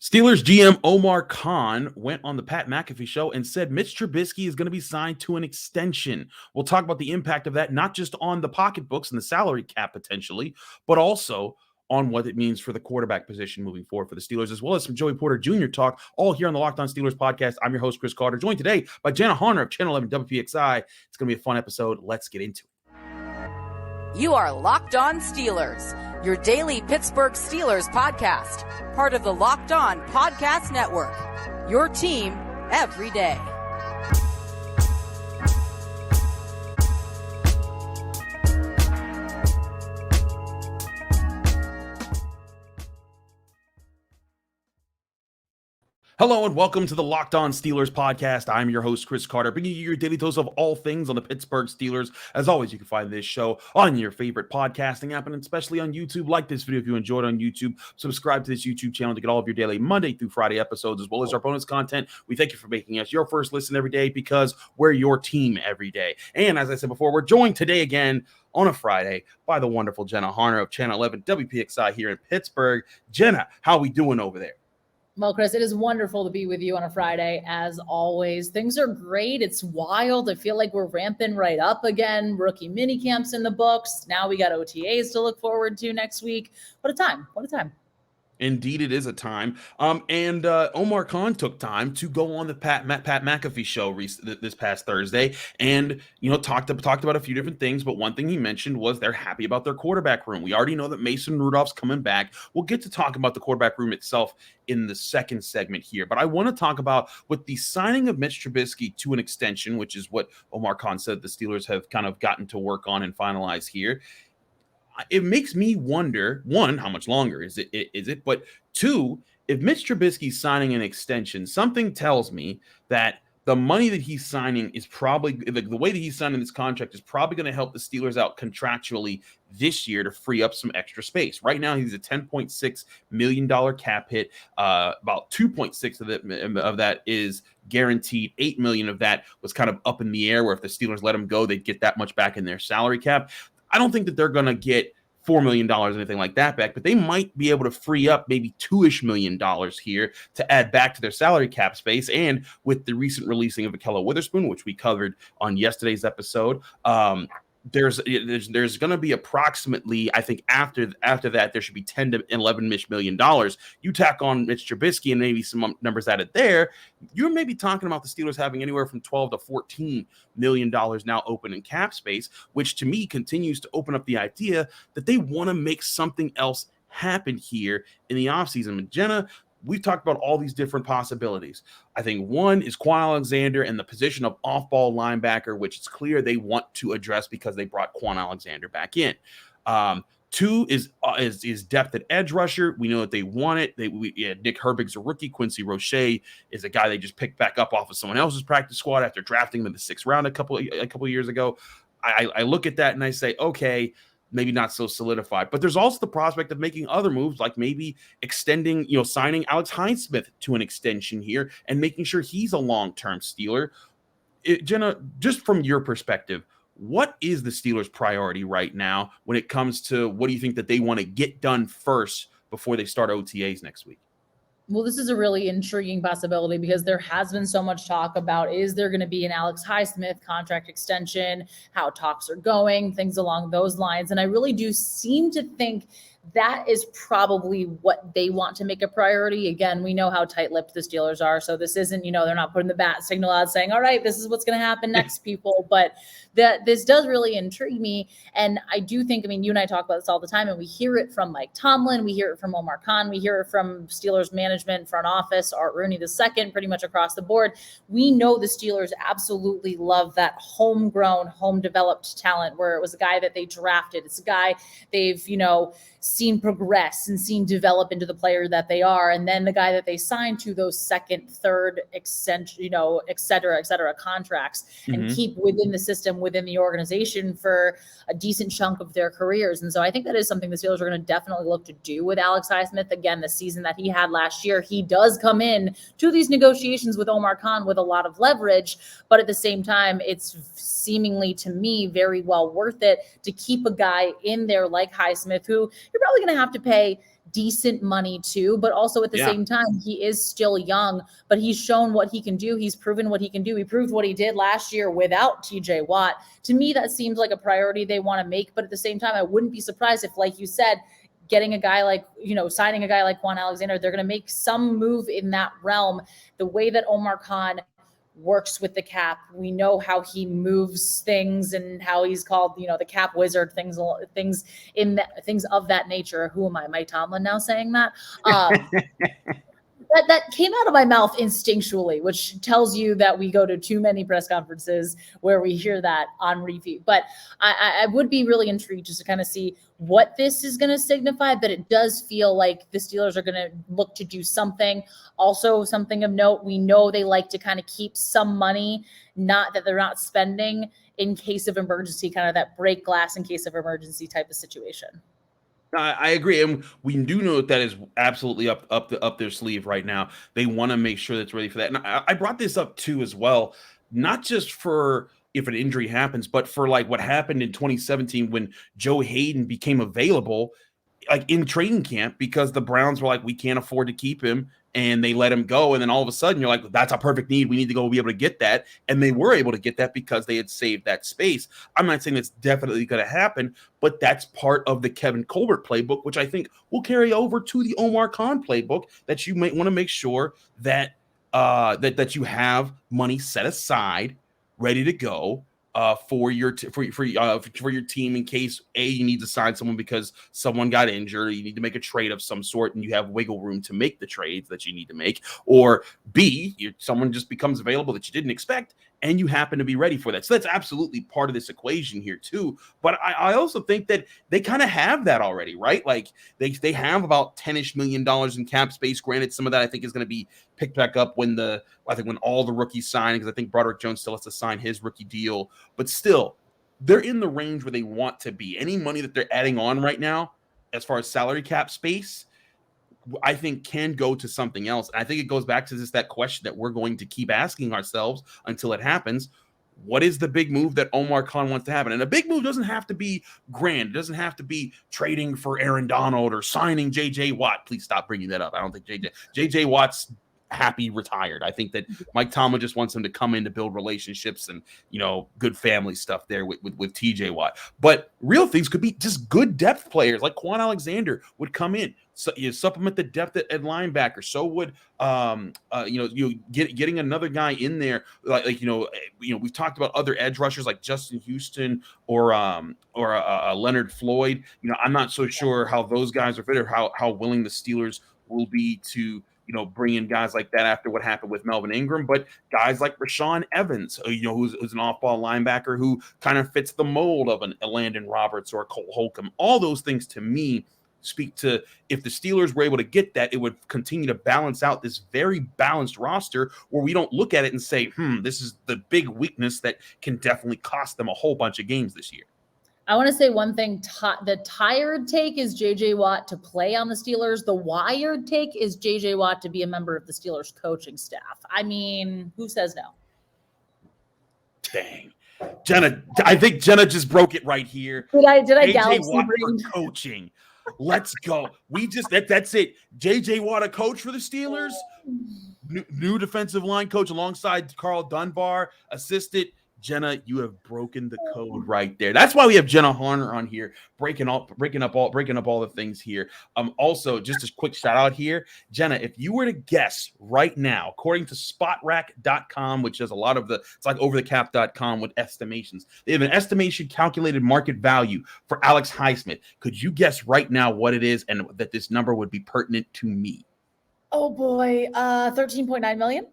Steelers GM Omar Khan went on the Pat McAfee Show and said Mitch Trubisky is going to be signed to an extension. We'll talk about the impact of that, not just on the pocketbooks and the salary cap potentially, but also on what it means for the quarterback position moving forward for the Steelers, as well as some Joey Porter Jr. talk, all here on the Locked On Steelers podcast. I'm your host, Chris Carter, joined today by Jenna Harner of Channel 11 WPXI. It's going to be a fun episode. Let's get into it. You are Locked On Steelers, your daily Pittsburgh Steelers podcast, part of the Locked On Podcast Network, your team every day. Hello and welcome to the Locked On Steelers podcast. I'm your host, Chris Carter, bringing you your daily dose of all things on the Pittsburgh Steelers. As always, you can find this show on your favorite podcasting app and especially on YouTube. Like this video if you enjoyed on YouTube. Subscribe to this YouTube channel to get all of your daily Monday through Friday episodes, as well as our bonus content. We thank you for making us your first listen every day because we're your team every day. And as I said before, we're joined today again on a Friday by the wonderful Jenna Harner of Channel 11 WPXI here in Pittsburgh. Jenna, how we doing over there? Well, Chris, it is wonderful to be with you on a Friday, as always. Things are great. It's wild. I feel like we're ramping right up again. Rookie mini camps in the books. Now we got OTAs to look forward to next week. What a time. What a time. Indeed, it is a time. And Omar Khan took time to go on the Pat McAfee Show this past Thursday, and talked about a few different things. But one thing he mentioned was they're happy about their quarterback room. We already know that Mason Rudolph's coming back. We'll get to talk about the quarterback room itself in the second segment here. But I want to talk about with the signing of Mitch Trubisky to an extension, which is what Omar Khan said the Steelers have kind of gotten to work on and finalize here. It makes me wonder, one, how much longer is it? But two, if Mitch Trubisky's signing an extension, something tells me that the money that he's signing is probably the way that he's signing this contract is probably going to help the Steelers out contractually this year to free up some extra space. Right now, he's a $10.6 million cap hit. About 2.6 of that is guaranteed. $8 million of that was kind of up in the air, where if the Steelers let him go, they'd get that much back in their salary cap. I don't think that they're going to get $4 million or anything like that back, but they might be able to free up maybe $2-ish million here to add back to their salary cap space. And with the recent releasing of Ahkello Witherspoon, which we covered on yesterday's episode, there's going to be approximately, I think after that, there should be $10 to $11 million. You tack on Mitch Trubisky and maybe some numbers added there, you're maybe talking about the Steelers having anywhere from $12 to $14 million now open in cap space, which to me continues to open up the idea that they want to make something else happen here in the offseason. And Jenna, we've talked about all these different possibilities. I think one is Kwon Alexander and the position of off-ball linebacker, which it's clear they want to address because they brought Kwon Alexander back in. Two is depth at edge rusher. We know that they want it. Nick Herbig's a rookie. Quincy Roche is a guy they just picked back up off of someone else's practice squad after drafting him in the 6th round a couple of years ago. I look at that and I say, okay, maybe not so solidified, but there's also the prospect of making other moves, like maybe extending, signing Alex Highsmith to an extension here and making sure he's a long-term Steeler. Jenna, just from your perspective, what is the Steelers' priority right now when it comes to what do you think that they want to get done first before they start OTAs next week? Well, this is a really intriguing possibility because there has been so much talk about, is there going to be an Alex Highsmith contract extension, how talks are going, things along those lines. And I really do seem to think that is probably what they want to make a priority. Again, we know how tight-lipped the Steelers are. So this isn't, they're not putting the bat signal out saying, all right, this is what's going to happen next, people. But this does really intrigue me. And I do think, you and I talk about this all the time, and we hear it from Mike Tomlin. We hear it from Omar Khan. We hear it from Steelers management, front office, Art Rooney II, pretty much across the board. We know the Steelers absolutely love that homegrown, home-developed talent where it was a guy that they drafted. It's a guy they've, seen progress and seen develop into the player that they are. And then the guy that they signed to those second, third, et cetera, contracts and keep within the system, within the organization for a decent chunk of their careers. And so I think that is something the Steelers are going to definitely look to do with Alex Highsmith. Again, the season that he had last year, he does come in to these negotiations with Omar Khan with a lot of leverage, but at the same time, it's seemingly to me very well worth it to keep a guy in there like Highsmith, who you're probably going to have to pay decent money too, but also at the same time, he is still young, but he's shown what he can do. He's proven what he can do. He proved what he did last year without TJ Watt. To me, that seems like a priority they want to make, but at the same time, I wouldn't be surprised if, like you said, getting a guy like, signing a guy like Kwon Alexander, they're going to make some move in that realm. The way that Omar Khan works with the cap, we know how he moves things and how he's called, the cap wizard, things of that nature. Who am I, Mike Tomlin now saying that? That came out of my mouth instinctually, which tells you that we go to too many press conferences where we hear that on repeat. But I would be really intrigued just to kind of see what this is going to signify. But it does feel like the Steelers are going to look to do something. Also, something of note, we know they like to kind of keep some money, not that they're not spending in case of emergency, kind of that break glass in case of emergency type of situation. I agree, and we do know that is absolutely up their sleeve right now. They want to make sure that's ready for that. And I brought this up too as well, not just for if an injury happens, but for like what happened in 2017 when Joe Hayden became available, like in training camp, because the Browns were like, we can't afford to keep him, and they let him go. And then all of a sudden you're like, that's a perfect need. We need to go be able to get that. And they were able to get that because they had saved that space. I'm not saying it's definitely going to happen, but that's part of the Kevin Colbert playbook, which I think will carry over to the Omar Khan playbook, that you might want to make sure that that you have money set aside, ready to go for your team in case A, you need to sign someone because someone got injured, or you need to make a trade of some sort and you have wiggle room to make the trades that you need to make, or B, someone just becomes available that you didn't expect and you happen to be ready for that. So that's absolutely part of this equation here too. But I also think that they kind of have that already, right? Like they have about $10-ish million in cap space. Granted, some of that I think is going to be picked back up when all the rookies sign, because I think Broderick Jones still has to sign his rookie deal. But still, they're in the range where they want to be. Any money that they're adding on right now, as far as salary cap space, I think can go to something else. And I think it goes back to just that question that we're going to keep asking ourselves until it happens. What is the big move that Omar Khan wants to happen? And a big move doesn't have to be grand. It doesn't have to be trading for Aaron Donald or signing J.J. Watt. Please stop bringing that up. I don't think J.J. Watt's happy retired. I think that Mike Tomlin just wants him to come in to build relationships and, good family stuff there with TJ Watt. But real things could be just good depth players like Kwon Alexander would come in. So you supplement the depth at linebacker. So would getting another guy in there, we've talked about other edge rushers like Justin Houston or Leonard Floyd. I'm not so sure how those guys are fit or how willing the Steelers will be to bring in guys like that after what happened with Melvin Ingram, but guys like Rashawn Evans, who's an off-ball linebacker who kind of fits the mold of a Landon Roberts or a Cole Holcomb. All those things to me speak to, if the Steelers were able to get that, it would continue to balance out this very balanced roster where we don't look at it and say, this is the big weakness that can definitely cost them a whole bunch of games this year. I want to say one thing. The tired take is J.J. Watt to play on the Steelers. The wired take is J.J. Watt to be a member of the Steelers coaching staff. I mean, who says no? Dang. Jenna, I think Jenna just broke it right here. Did I J.J. Watt for coaching. Let's go. That's it. J.J. Watt, a coach for the Steelers. New defensive line coach alongside Carl Dunbar, assistant. Jenna, you have broken the code right there. That's why we have Jenna Horner on here, breaking up all the things here. Also, just a quick shout out here, Jenna, if you were to guess right now, according to spotrac.com, which is a lot of it's like overthecap.com with estimations. They have an estimation calculated market value for Alex Highsmith. Could you guess right now what it is and that this number would be pertinent to me? Oh boy, 13.9 million.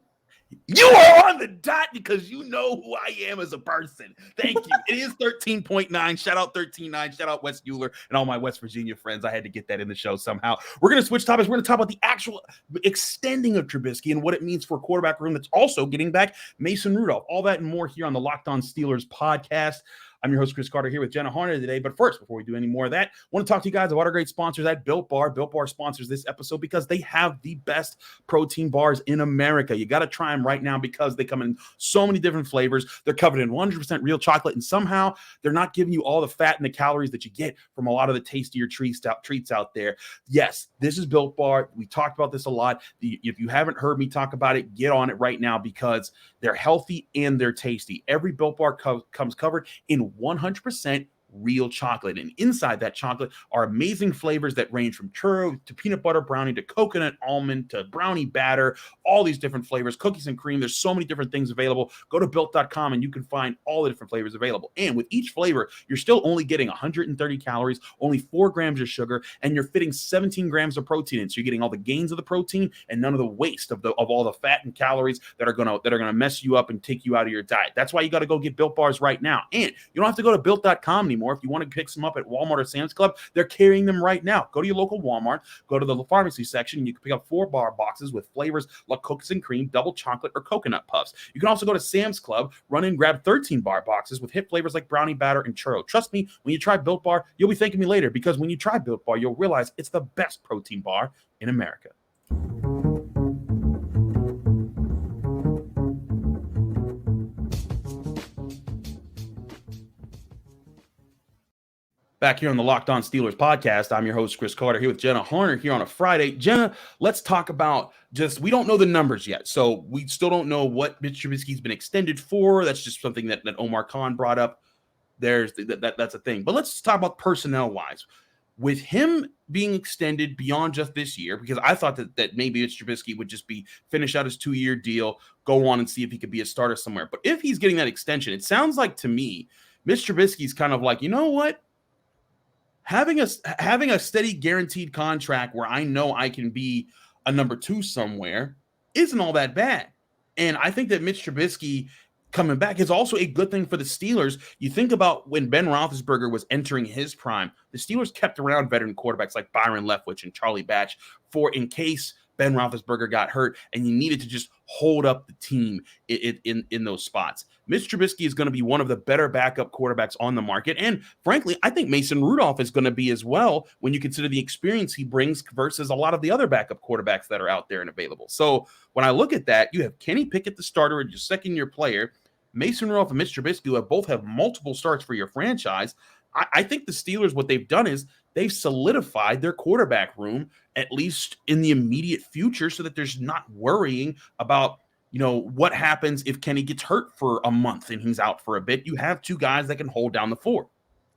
You are on the dot because you know who I am as a person. Thank you. It is 13.9. Shout out 13.9. Shout out Wes Euler and all my West Virginia friends. I had to get that in the show somehow. We're going to switch topics. We're going to talk about the actual extending of Trubisky and what it means for a quarterback room that's also getting back Mason Rudolph. All that and more here on the Locked On Steelers podcast. I'm your host, Chris Carter, here with Jenna Harner today. But first, before we do any more of that, I want to talk to you guys about our great sponsors at Built Bar. Built Bar sponsors this episode because they have the best protein bars in America. You got to try them right now because they come in so many different flavors. They're covered in 100% real chocolate, and somehow they're not giving you all the fat and the calories that you get from a lot of the tastier treats out there. Yes, this is Built Bar. We talked about this a lot. If you haven't heard me talk about it, get on it right now because they're healthy and they're tasty. Every Built Bar comes covered in 100% real chocolate, and inside that chocolate are amazing flavors that range from churro to peanut butter brownie to coconut almond to brownie batter, all these different flavors, cookies and cream. There's so many different things available. Go to built.com and you can find all the different flavors available. And with each flavor, you're still only getting 130 calories, only 4 grams of sugar, and you're fitting 17 grams of protein in. So you're getting all the gains of the protein and none of the waste of all the fat and calories that are gonna mess you up and take you out of your diet. That's why you got to go get Built Bars right now. And you don't have to go to built.com anymore. If you want to pick some up at Walmart or Sam's Club, they're carrying them right now. Go to your local Walmart, go to the pharmacy section, and you can pick up 4 bar boxes with flavors like cookies and cream, double chocolate, or coconut puffs. You can also go to Sam's Club, run in and grab 13 bar boxes with hit flavors like brownie batter and churro. Trust me, when you try Built Bar, you'll be thanking me later because when you try Built Bar, you'll realize it's the best protein bar in America. Back here on the Locked On Steelers podcast, I'm your host, Chris Carter, here with Jenna Harner here on a Friday. Jenna, let's talk about we don't know the numbers yet. So we still don't know what Mitch Trubisky's been extended for. That's just something that Omar Khan brought up. That's a thing. But let's talk about personnel-wise. With him being extended beyond just this year, because I thought that maybe Mitch Trubisky would just be finish out his 2-year deal, go on and see if he could be a starter somewhere. But if he's getting that extension, it sounds like to me, Mitch Trubisky's kind of like, you know what? Having a steady guaranteed contract where I know I can be a number 2 somewhere isn't all that bad. And I think that Mitch Trubisky coming back is also a good thing for the Steelers. You think about when Ben Roethlisberger was entering his prime, the Steelers kept around veteran quarterbacks like Byron Leftwich and Charlie Batch for in case Ben Roethlisberger got hurt and you needed to just hold up the team in those spots. Mitch Trubisky is going to be one of the better backup quarterbacks on the market. And frankly, I think Mason Rudolph is going to be as well when you consider the experience he brings versus a lot of the other backup quarterbacks that are out there and available. So when I look at that, you have Kenny Pickett, the starter, and your second-year player, Mason Rudolph and Mitch Trubisky, who both have multiple starts for your franchise. I think the Steelers, what they've done is they've solidified their quarterback room, at least in the immediate future, so that there's not worrying about, what happens if Kenny gets hurt for a month and he's out for a bit. You have 2 guys that can hold down the fort.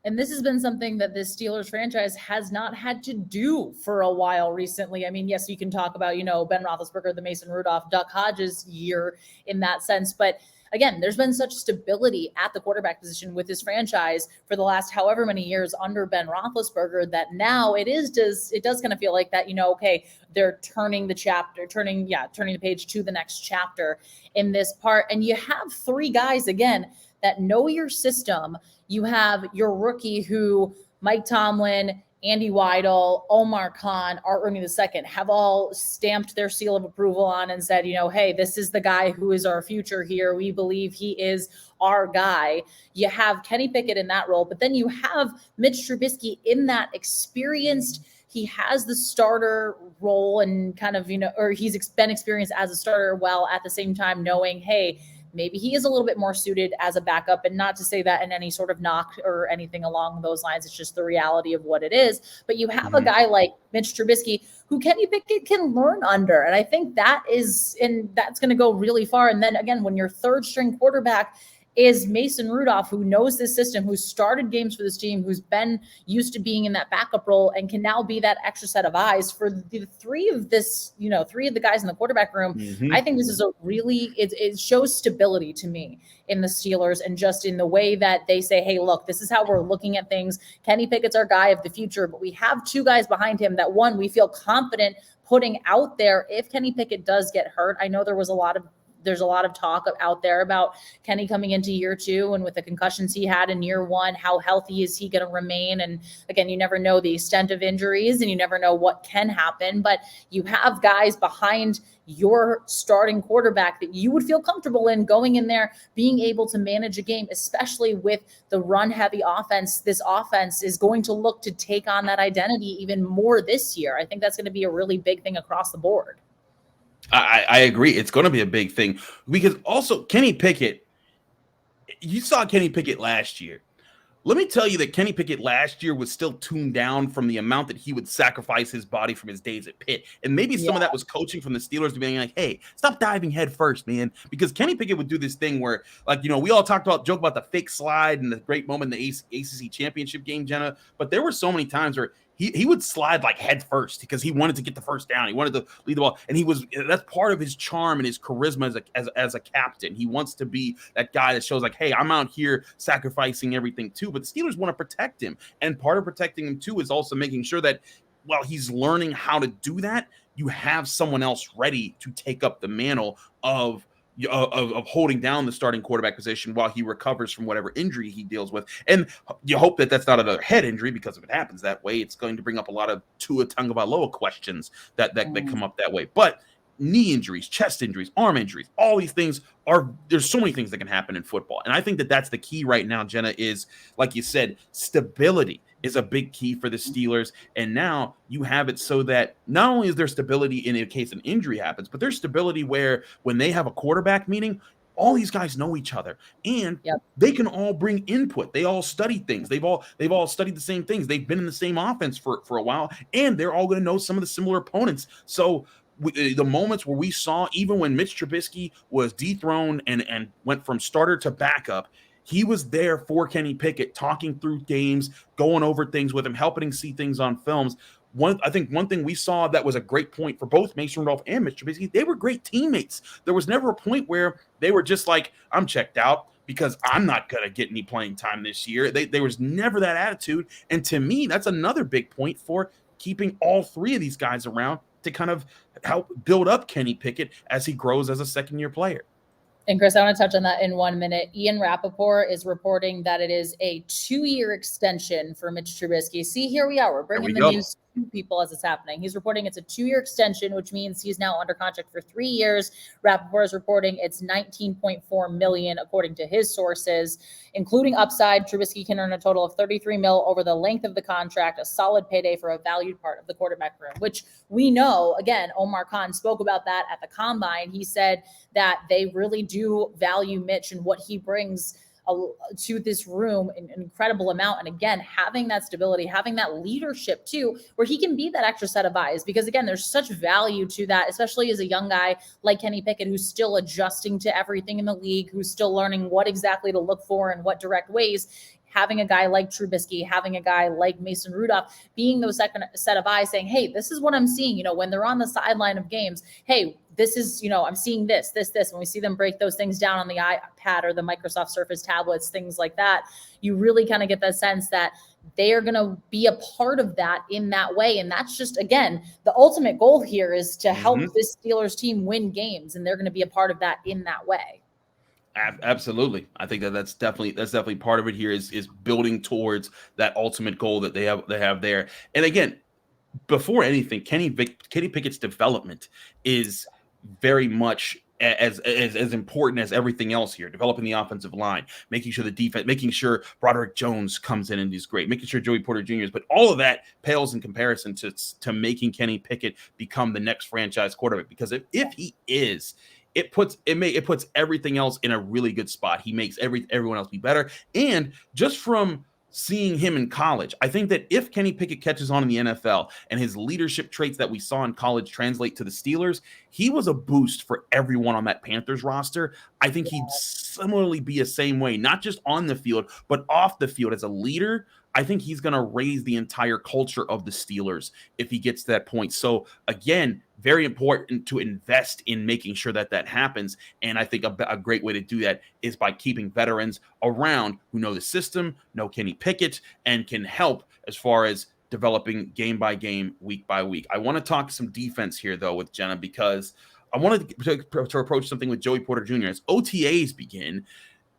And this has been something that this Steelers franchise has not had to do for a while recently. I mean, yes, you can talk about, Ben Roethlisberger, the Mason Rudolph, Duck Hodges year in that sense, but again, there's been such stability at the quarterback position with this franchise for the last however many years under Ben Roethlisberger that now it does kind of feel like that, okay, they're turning the page to the next chapter in this part. And you have 3 guys, again, that know your system. You have your rookie who Mike Tomlin, Andy Weidel, Omar Khan, Art Rooney II have all stamped their seal of approval on and said, hey, this is the guy who is our future here. We believe he is our guy. You have Kenny Pickett in that role, but then you have Mitch Trubisky in that experienced. He has the starter role and kind of, or he's been experienced as a starter while at the same time knowing, hey, maybe he is a little bit more suited as a backup, and not to say that in any sort of knock or anything along those lines. It's just the reality of what it is. But you have a guy like Mitch Trubisky who Kenny Pickett can learn under. And I think that's going to go really far. And then again, when your 3rd string quarterback is Mason Rudolph, who knows this system, who started games for this team, who's been used to being in that backup role and can now be that extra set of eyes for the 3 of the guys in the quarterback room. I think this is it shows stability to me in the Steelers and just in the way that they say, hey, look, this is how we're looking at things. Kenny Pickett's our guy of the future, but we have 2 guys behind him that, one, we feel confident putting out there if Kenny Pickett does get hurt. I know there there's a lot of talk out there about Kenny coming into year 2 and with the concussions he had in year 1, how healthy is he going to remain? And again, you never know the extent of injuries and you never know what can happen, but you have guys behind your starting quarterback that you would feel comfortable in going in there, being able to manage a game, especially with the run heavy offense. This offense is going to look to take on that identity even more this year. I think that's going to be a really big thing across the board. I agree. It's going to be a big thing because also Kenny Pickett, you saw Kenny Pickett last year. Let me tell you that Kenny Pickett last year was still tuned down from the amount that he would sacrifice his body from his days at Pitt. And maybe some of that was coaching from the Steelers to being like, hey, stop diving head first, man. Because Kenny Pickett would do this thing where, like, you know, we all joke about the fake slide and the great moment in the ACC championship game, Jenna. But there were so many times where he would slide like head first because he wanted to get the first down. He wanted to lead the ball. And that's part of his charm and his charisma as a captain. He wants to be that guy that shows like, hey, I'm out here sacrificing everything too. But the Steelers want to protect him. And part of protecting him too is also making sure that while he's learning how to do that, you have someone else ready to take up the mantle of holding down the starting quarterback position while he recovers from whatever injury he deals with. And you hope that that's not another head injury, because if it happens that way, it's going to bring up a lot of Tua Tagovailoa questions that come up that way. But knee injuries, chest injuries, arm injuries, all these things there's so many things that can happen in football. And I think that that's the key right now, Jenna, is, like you said, stability is a big key for the Steelers. And now you have it so that not only is there stability in case an injury happens, but there's stability where when they have a quarterback meeting, all these guys know each other and they can all bring input. They all study things. They've all studied the same things. They've been in the same offense for a while, and they're all going to know some of the similar opponents. So the moments where we saw, even when Mitch Trubisky was dethroned and went from starter to backup, he was there for Kenny Pickett, talking through games, going over things with him, helping him see things on films. I think one thing we saw that was a great point for both Mason Rudolph and Mitch Trubisky, they were great teammates. There was never a point where they were just like, I'm checked out because I'm not going to get any playing time this year. There was never that attitude. And to me, that's another big point for keeping all three of these guys around to kind of help build up Kenny Pickett as he grows as a second-year player. And Chris, I want to touch on that in 1 minute. Ian Rappaport is reporting that it is a 2-year extension for Mitch Trubisky. See, here we are. We're bringing the news to people as it's happening. He's reporting it's a 2-year extension, which means he's now under contract for 3 years. Rappaport is reporting it's $19.4 million, according to his sources, including upside. Trubisky can earn a total of $33 million over the length of the contract, a solid payday for a valued part of the quarterback room, which we know. Again, Omar Khan spoke about that at the Combine. He said that they really do value Mitch and what he brings to this room, an incredible amount. And again, having that stability, having that leadership too, where he can be that extra set of eyes, because again, there's such value to that, especially as a young guy like Kenny Pickett, who's still adjusting to everything in the league, who's still learning what exactly to look for and what direct ways. Having a guy like Trubisky, having a guy like Mason Rudolph, being those second set of eyes saying, hey, this is what I'm seeing, when they're on the sideline of games, hey, this is, I'm seeing this. When we see them break those things down on the iPad or the Microsoft Surface tablets, things like that, you really kind of get that sense that they are going to be a part of that in that way. And that's just, again, the ultimate goal here is to help this Steelers team win games. And they're going to be a part of that in that way. Absolutely. I think that's definitely part of it here is building towards that ultimate goal that they have there. And again, before anything, Kenny Pickett's development is very much as important as everything else here. Developing the offensive line, making sure the defense, making sure Broderick Jones comes in and is great, making sure Joey Porter Jr. is, but all of that pales in comparison to making Kenny Pickett become the next franchise quarterback. Because if he is, it puts everything else in a really good spot. He makes everyone else be better. And just from seeing him in college, I think that if Kenny Pickett catches on in the NFL and his leadership traits that we saw in college translate to the Steelers, he was a boost for everyone on that Panthers roster. I think he'd similarly be the same way, not just on the field, but off the field as a leader. I think he's going to raise the entire culture of the Steelers if he gets to that point. So again, very important to invest in making sure that happens. And I think a great way to do that is by keeping veterans around who know the system, know Kenny Pickett, and can help as far as developing game by game, week by week. I want to talk some defense here, though, with Jenna, because I wanted to approach something with Joey Porter Jr. As OTAs begin,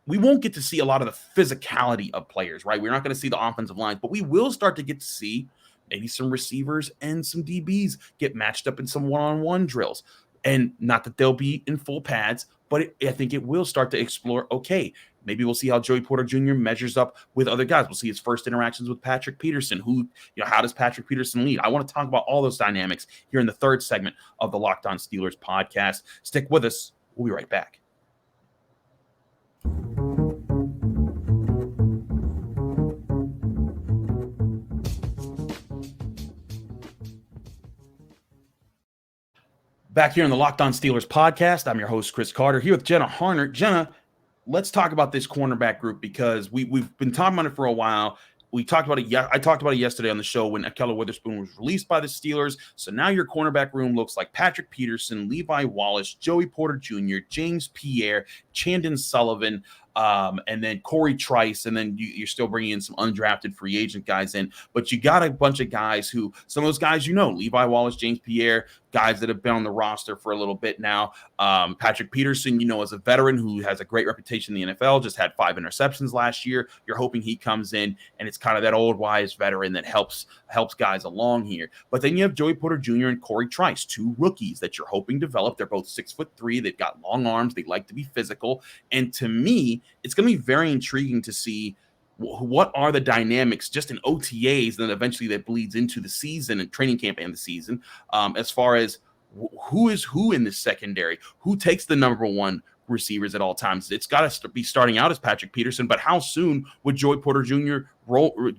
we won't get to see a lot of the physicality of players, right? We're not going to see the offensive lines, but we will start to get to see maybe some receivers and some DBs get matched up in some one-on-one drills. And not that they'll be in full pads, but I think it will start to explore, okay, maybe we'll see how Joey Porter Jr. measures up with other guys. We'll see his first interactions with Patrick Peterson. How does Patrick Peterson lead? I want to talk about all those dynamics here in the third segment of the Locked On Steelers podcast. Stick with us. We'll be right back. Back here in the Locked On Steelers podcast, I'm your host, Chris Carter, here with Jenna Harner. Jenna, let's talk about this cornerback group because we've been talking about it for a while. We talked about it. I talked about it yesterday on the show when Ahkello Witherspoon was released by the Steelers. So now your cornerback room looks like Patrick Peterson, Levi Wallace, Joey Porter Jr., James Pierre, Chandon Sullivan, and then Corey Trice, and then you're still bringing in some undrafted free agent guys in. But you got a bunch of guys who, some of those guys Levi Wallace, James Pierre, guys that have been on the roster for a little bit now. Patrick Peterson, as a veteran who has a great reputation in the NFL, just had 5 interceptions last year. You're hoping he comes in, and it's kind of that old wise veteran that helps guys along here. But then you have Joey Porter Jr. and Corey Trice, 2 rookies that you're hoping develop. They're both 6'3". They've got long arms. They like to be physical. And to me, it's going to be very intriguing to see what are the dynamics just in OTAs, and then eventually that bleeds into the season and training camp and the season, as far as who is who in this secondary, who takes the number 1 receivers at all times. It's got to be starting out as Patrick Peterson, but how soon would Joey Porter Jr.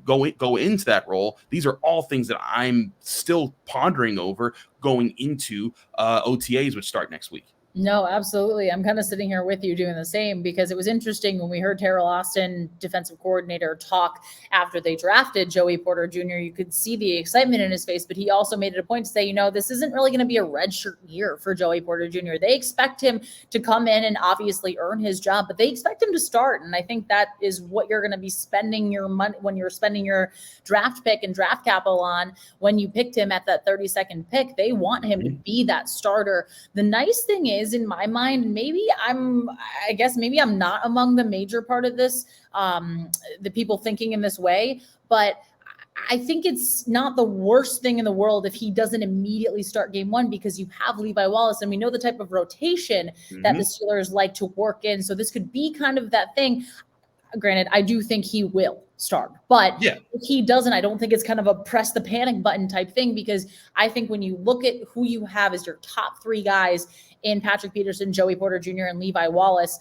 go into that role? These are all things that I'm still pondering over going into OTAs, which start next week. No, absolutely. I'm kind of sitting here with you doing the same, because it was interesting when we heard Terrell Austin, defensive coordinator, talk after they drafted Joey Porter Jr. You could see the excitement in his face, but he also made it a point to say, this isn't really going to be a redshirt year for Joey Porter Jr. They expect him to come in and obviously earn his job, but they expect him to start. And I think that is what you're going to be spending your money when you're spending your draft pick and draft capital on. When you picked him at that 32nd pick, they want him to be that starter. The nice thing is, in my mind, maybe I'm not among the major part of this, the people thinking in this way, but I think it's not the worst thing in the world if he doesn't immediately start game 1, because you have Levi Wallace, and we know the type of rotation that the Steelers like to work in. So this could be kind of that thing. Granted, I do think he will start, but if he doesn't, I don't think it's kind of a press the panic button type thing, because I think when you look at who you have as your top 3 guys in Patrick Peterson, Joey Porter Jr., and Levi Wallace,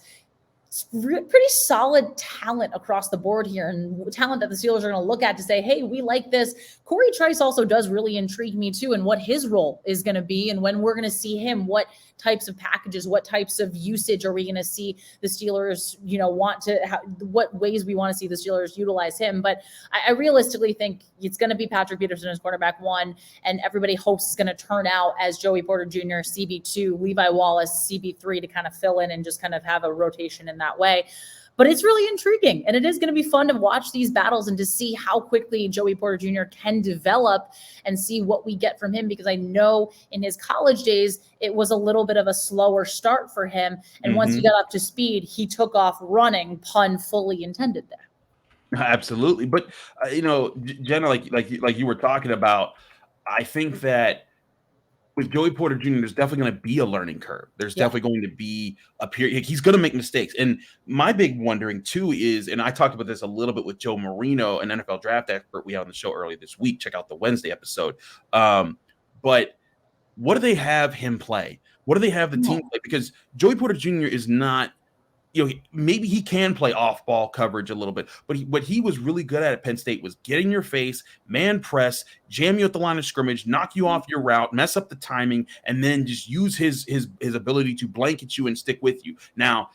it's pretty solid talent across the board here, and talent that the Steelers are going to look at to say, hey, we like this. Corey Trice also does really intrigue me too, and what his role is going to be, and when we're going to see him, what types of packages, what types of usage are we going to see the Steelers, what ways we want to see the Steelers utilize him. But I realistically think it's going to be Patrick Peterson as cornerback 1, and everybody hopes it's going to turn out as Joey Porter Jr., CB2, Levi Wallace, CB3, to kind of fill in and just kind of have a rotation in that way. But it's really intriguing, and it is going to be fun to watch these battles and to see how quickly Joey Porter Jr. can develop and see what we get from him, because I know in his college days, it was a little bit of a slower start for him. And once he got up to speed, he took off running, pun fully intended there. Absolutely. But, Jenna, like you were talking about, I think that with Joey Porter Jr., there's definitely going to be a learning curve. There's definitely going to be a period. He's going to make mistakes. And my big wondering, too, is, and I talked about this a little bit with Joe Marino, an NFL draft expert we had on the show earlier this week. Check out the Wednesday episode. But what do they have him play? What do they have the team play? Because Joey Porter Jr. is not, maybe he can play off-ball coverage a little bit, but what he was really good at Penn State was get in your face, man press, jam you at the line of scrimmage, knock you off your route, mess up the timing, and then just use his ability to blanket you and stick with you. Now,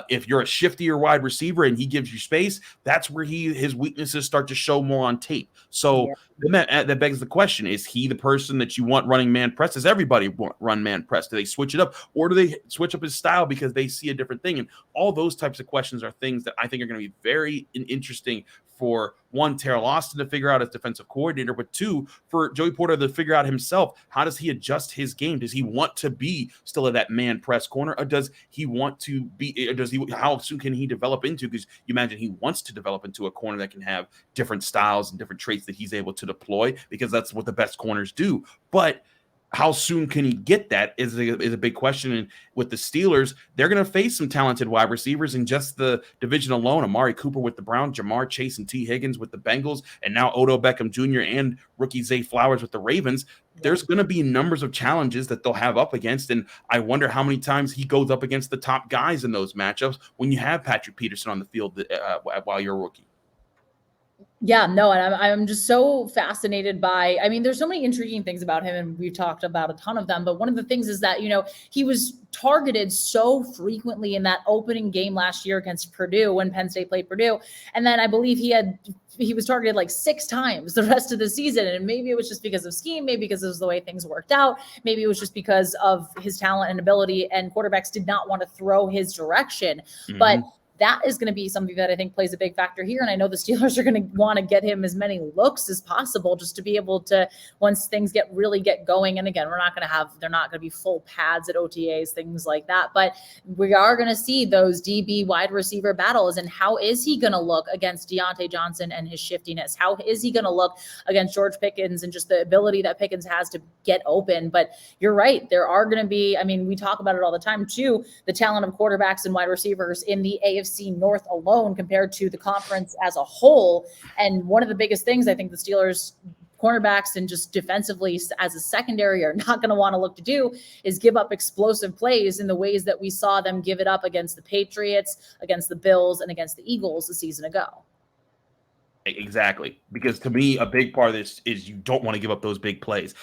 if you're a shiftier wide receiver and he gives you space, that's where his weaknesses start to show more on tape. So then that begs the question, is he the person that you want running man press? Does everybody run man press? Do they switch it up, or do they switch up his style because they see a different thing? And all those types of questions are things that I think are going to be very interesting for one, Terrell Austin to figure out as defensive coordinator, but two, for Joey Porter to figure out himself. How does he adjust his game? Does he want to be still at that man press corner, or does he want to be, how soon can he develop into, because you imagine he wants to develop into a corner that can have different styles and different traits that he's able to deploy, because that's what the best corners do. But how soon can he get that is a big question. And with the Steelers, they're going to face some talented wide receivers in just the division alone. Amari Cooper with the Browns, Jamar Chase and T. Higgins with the Bengals, and now Odell Beckham Jr. and rookie Zay Flowers with the Ravens. There's going to be numbers of challenges that they'll have up against, and I wonder how many times he goes up against the top guys in those matchups when you have Patrick Peterson on the field while you're a rookie. Yeah, no, and I'm just so fascinated by, I mean, there's so many intriguing things about him, and we've talked about a ton of them, but one of the things is that, he was targeted so frequently in that opening game last year against Purdue when Penn State played Purdue. And then I believe he was targeted like 6 times the rest of the season. And maybe it was just because of scheme, maybe because it was the way things worked out. Maybe it was just because of his talent and ability, and quarterbacks did not want to throw his direction. Mm-hmm. But that is going to be something that I think plays a big factor here. And I know the Steelers are going to want to get him as many looks as possible just to be able to, once things really get going. And again, they're not going to be full pads at OTAs, things like that. But we are going to see those DB wide receiver battles. And how is he going to look against Deontay Johnson and his shiftiness? How is he going to look against George Pickens and just the ability that Pickens has to get open? But you're right. There are going to be, I mean, we talk about it all the time too, the talent of quarterbacks and wide receivers in the AFC North alone compared to the conference as a whole. And one of the biggest things I think the Steelers cornerbacks and just defensively as a secondary are not going to want to look to do is give up explosive plays in the ways that we saw them give it up against the Patriots, against the Bills, and against the Eagles a season ago. Exactly. Because to me, a big part of this is you don't want to give up those big plays.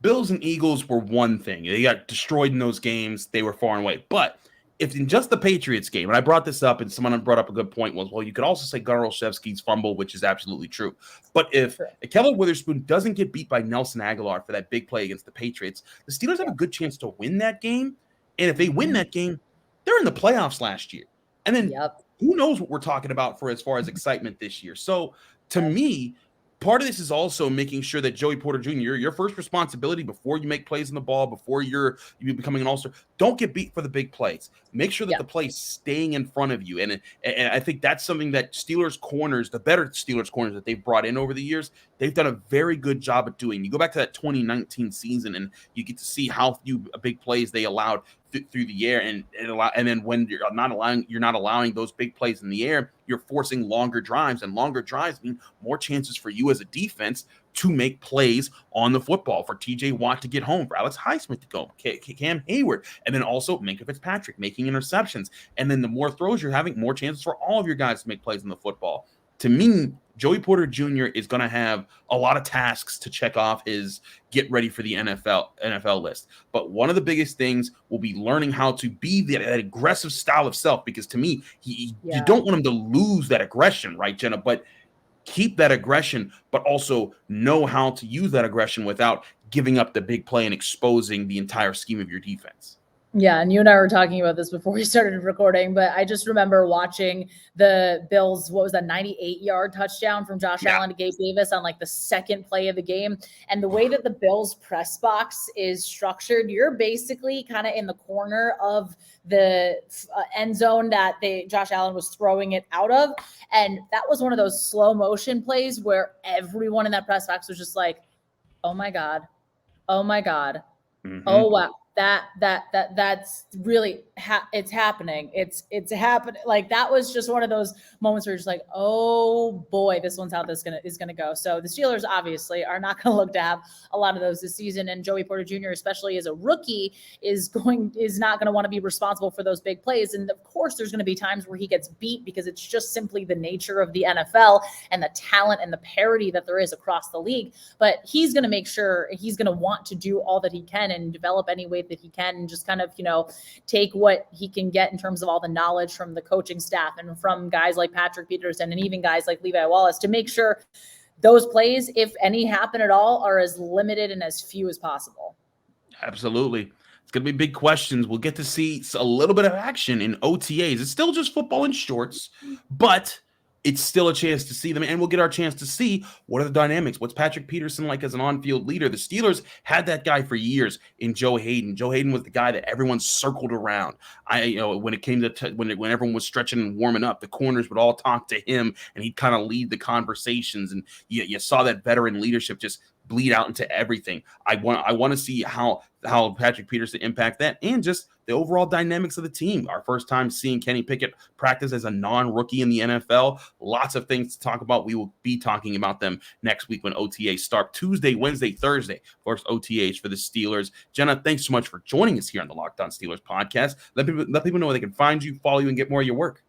Bills and Eagles were one thing. They got destroyed in those games. They were far and away. But if in just the Patriots game, and I brought this up and someone brought up a good point, was, well, you could also say Gunnar Olszewski's fumble, which is absolutely true. But if Ahkello Witherspoon doesn't get beat by Nelson Aguilar for that big play against the Patriots, the Steelers have a good chance to win that game. And if they win that game, they're in the playoffs last year. And then who knows what we're talking about for as far as excitement this year. So to me, part of this is also making sure that Joey Porter Jr., your first responsibility before you make plays in the ball, before you becoming an all-star, don't get beat for the big plays. Make sure that the play's staying in front of you. And I think that's something that Steelers corners, the better Steelers corners that they've brought in over the years, they've done a very good job of doing. You go back to that 2019 season and you get to see how few big plays they allowed through the air, and then when you're not allowing those big plays in the air, you're forcing longer drives, and longer drives mean more chances for you as a defense to make plays on the football, for TJ Watt to get home, for Alex Highsmith to go, Cam Hayward, and then also Minkah Fitzpatrick making interceptions. And then the more throws you're having, more chances for all of your guys to make plays on the football. To me, Joey Porter Jr. is going to have a lot of tasks to check off his get ready for the NFL list. But one of the biggest things will be learning how to be that aggressive style of self, because to me, you don't want him to lose that aggression, right, Jenna? But keep that aggression, but also know how to use that aggression without giving up the big play and exposing the entire scheme of your defense. Yeah, and you and I were talking about this before we started recording, but I just remember watching the Bills, what was that, 98-yard touchdown from Josh Allen to Gabe Davis on like the second play of the game. And the way that the Bills press box is structured, you're basically kind of in the corner of the end zone that Josh Allen was throwing it out of. And that was one of those slow motion plays where everyone in that press box was just like, oh my God, oh my God, oh wow. That's really it's happening. It's happening. Like, that was just one of those moments where you're just like, oh boy, this one's how this is gonna go. So the Steelers obviously are not going to look to have a lot of those this season, and Joey Porter Jr., especially as a rookie, is not going to want to be responsible for those big plays. And of course, there's going to be times where he gets beat because it's just simply the nature of the NFL and the talent and the parity that there is across the league. But he's going to make sure he's going to want to do all that he can and develop any way that he can, and just kind of, take what he can get in terms of all the knowledge from the coaching staff and from guys like Patrick Peterson and even guys like Levi Wallace to make sure those plays, if any happen at all, are as limited and as few as possible. Absolutely. It's going to be big questions. We'll get to see a little bit of action in OTAs. It's still just football in shorts, but it's still a chance to see them, and we'll get our chance to see what are the dynamics. What's Patrick Peterson like as an on-field leader? The Steelers had that guy for years in Joe Hayden. Joe Hayden was the guy that everyone circled around. When it came to when everyone was stretching and warming up, the corners would all talk to him, and he'd kind of lead the conversations. And you saw that veteran leadership just bleed out into everything. I want to see how Patrick Peterson impact that, and just the overall dynamics of the team. Our first time seeing Kenny Pickett practice as a non-rookie in the NFL. Lots of things to talk about. We will be talking about them next week when OTAs start. Tuesday, Wednesday, Thursday, first OTAs for the Steelers. Jenna, thanks so much for joining us here on the Locked On Steelers podcast. Let people know where they can find you, follow you, and get more of your work.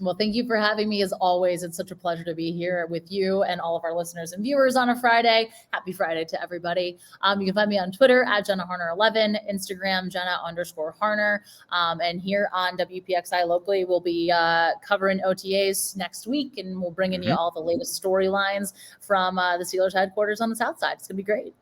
Well, thank you for having me. As always, it's such a pleasure to be here with you and all of our listeners and viewers on a Friday. Happy Friday to everybody. You can find me on Twitter at Jenna Harner11, Instagram, Jenna_Harner. And here on WPXI locally, we'll be covering OTAs next week, and we'll bring in you all the latest storylines from the Steelers headquarters on the South Side. It's going to be great.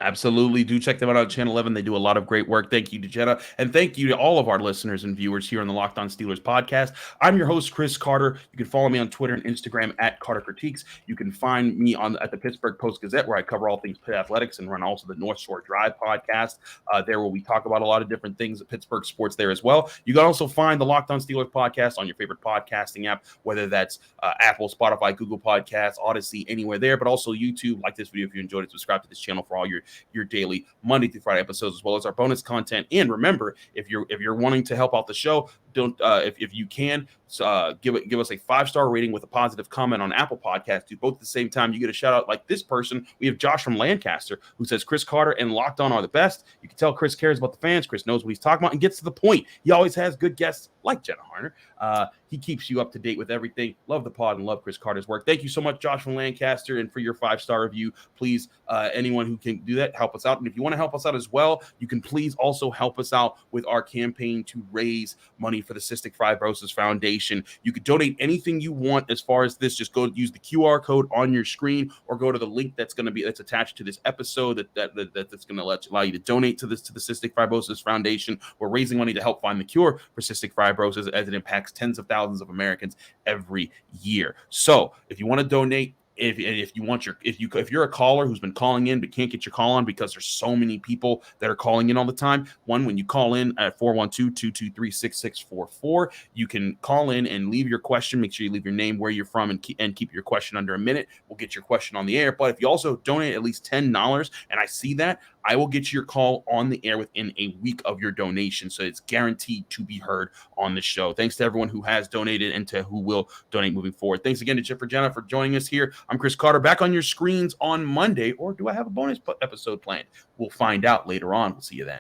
Absolutely. Do check them out on Channel 11. They do a lot of great work. Thank you to Jenna. And thank you to all of our listeners and viewers here on the Locked On Steelers podcast. I'm your host, Chris Carter. You can follow me on Twitter and Instagram at Carter Critiques. You can find me at the Pittsburgh Post-Gazette, where I cover all things Pitt athletics and run also the North Shore Drive podcast. There where we talk about a lot of different things at Pittsburgh sports there as well. You can also find the Locked On Steelers podcast on your favorite podcasting app, whether that's Apple, Spotify, Google Podcasts, Odyssey, anywhere there, but also YouTube. Like this video if you enjoyed it. Subscribe to this channel for all your daily Monday through Friday episodes, as well as our bonus content. And remember, if you're wanting to help out the show, don't if you can give us a 5-star rating with a positive comment on Apple Podcasts. Do both at the same time. You get a shout out like this person. We have Josh from Lancaster who says Chris Carter and Locked On are the best. You can tell Chris cares about the fans. Chris knows what he's talking about and gets to the point. He always has good guests like Jenna Harner. He keeps you up to date with everything. Love the pod and love Chris Carter's work. Thank you so much, Josh from Lancaster, and for your 5-star review. Please, anyone who can do that, help us out. And if you want to help us out as well, you can please also help us out with our campaign to raise money for the Cystic Fibrosis Foundation. You could donate anything you want as far as this. Just go use the QR code on your screen, or go to the link that's attached to this episode that's going to allow you to donate to the Cystic Fibrosis Foundation. We're raising money to help find the cure for cystic fibrosis, as it impacts tens of thousands of Americans every year. So if you want to donate, if you're a caller who's been calling in but can't get your call on because there's so many people that are calling in all the time, when you call in at 412-223-6644, you can call in and leave your question. Make sure you leave your name, where you're from, and keep your question under a minute. We'll get your question on the air. But if you also donate at least $10, and I see that, I will get your call on the air within a week of your donation. So it's guaranteed to be heard on the show. Thanks to everyone who has donated and to who will donate moving forward. Thanks again to Jenna for joining us here. I'm Chris Carter, back on your screens on Monday. Or do I have a bonus episode planned? We'll find out later on. We'll see you then.